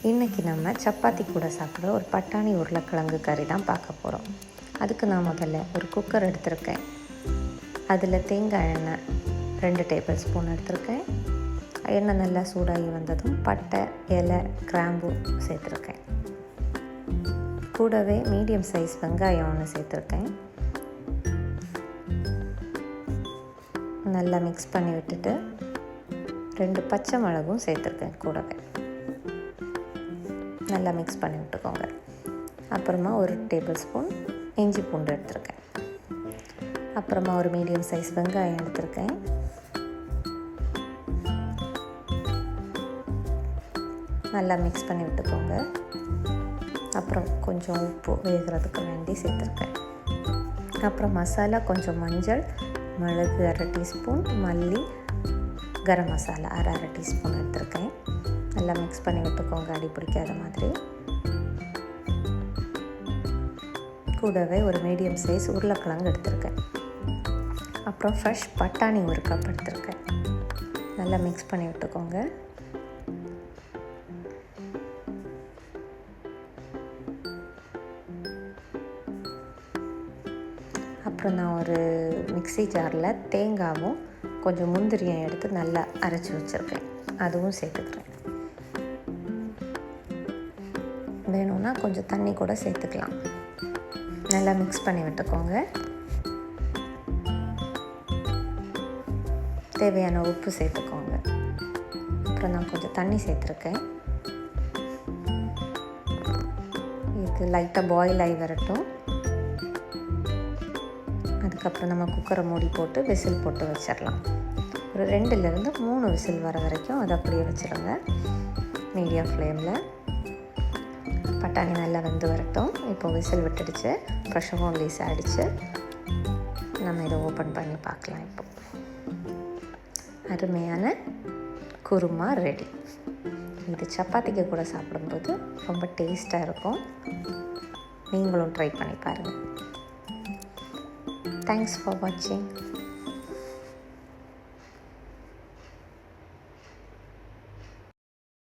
இன்றைக்கி நம்ம சப்பாத்தி கூட சாப்பிட்ற ஒரு பட்டாணி உருளைக்கிழங்கு கறி தான் பார்க்க போகிறோம். அதுக்கு நான் முதல்ல ஒரு குக்கர் எடுத்திருக்கேன். அதில் தேங்காய் எண்ணெய் 2 டேபிள் ஸ்பூன் எடுத்திருக்கேன். எண்ணெய் நல்லா சூடாகி வந்ததும் பட்டை, இலை, கிராம்பு சேர்த்துருக்கேன். கூடவே மீடியம் சைஸ் வெங்காயம் ஒன்று சேர்த்துருக்கேன். நல்லா மிக்ஸ் பண்ணி விட்டுட்டு 2 பச்சை மிளகும் சேர்த்துருக்கேன். கூடவே நல்லா மிக்ஸ் பண்ணி விட்டுக்கோங்க. அப்புறமா 1 டேபிள் ஸ்பூன் இஞ்சி பூண்டு எடுத்துருக்கேன். அப்புறமா ஒரு மீடியம் சைஸ் வெங்காயம் எடுத்துருக்கேன். நல்லா மிக்ஸ் பண்ணி விட்டுக்கோங்க. அப்புறம் கொஞ்சம் உப்பு வேகிறதுக்கு வேண்டி சேர்த்துருக்கேன். அப்புறம் மசாலா கொஞ்சம் மஞ்சள், மிளகு 1/2 டீஸ்பூன், மல்லி, கரம் மசாலா அரை டீஸ்பூன் எடுத்துருக்கேன். நல்லா மிக்ஸ் பண்ணி விட்டுக்கோங்க, அடி பிடிக்காத மாதிரி. கூடவே ஒரு மீடியம் சைஸ் உருளைக்கிழங்கு எடுத்துருக்கேன். அப்புறம் ஃப்ரெஷ் பட்டாணி 1 கப் எடுத்துருக்கேன். நல்லா மிக்ஸ் பண்ணி விட்டுக்கோங்க. அப்புறம் நான் ஒரு மிக்ஸி ஜாரில் தேங்காவும் கொஞ்சம் முந்திரியும் எடுத்து நல்லா அரைச்சி வச்சுருக்கேன். அதுவும் சேர்த்துக்கிறேன். வேணும்னா கொஞ்சம் தண்ணி கூட சேர்த்துக்கலாம். நல்லா மிக்ஸ் பண்ணி விட்டுக்கோங்க. தேவையான உப்பு சேர்த்துக்கோங்க. அப்புறம் நான் கொஞ்சம் தண்ணி சேர்த்துருக்கேன். இது லைட்டாக பாயில் ஆகி வரட்டும். அதுக்கப்புறம் நம்ம குக்கரை மூடி போட்டு விசில் போட்டு வச்சிடலாம். ஒரு 2லேருந்து 3 விசில் வர வரைக்கும் அதை அப்படியே வச்சுருங்க மீடியம் ஃப்ளேமில். பட்டாணி நல்லா வெந்து வரட்டும். இப்போ விசில் விட்டுடுச்சு. ப்ரெஷர் ரிலீஸ் ஆகிடுச்சு. நம்ம இதை ஓப்பன் பண்ணி பார்க்கலாம். இப்போ அருமையான குருமா ரெடி. இது சப்பாத்திக்கு கூட சாப்பிடும்போது ரொம்ப டேஸ்ட்டாக இருக்கும். நீங்களும் ட்ரை பண்ணி பாருங்கள். தேங்க்ஸ் ஃபார் வாட்சிங்.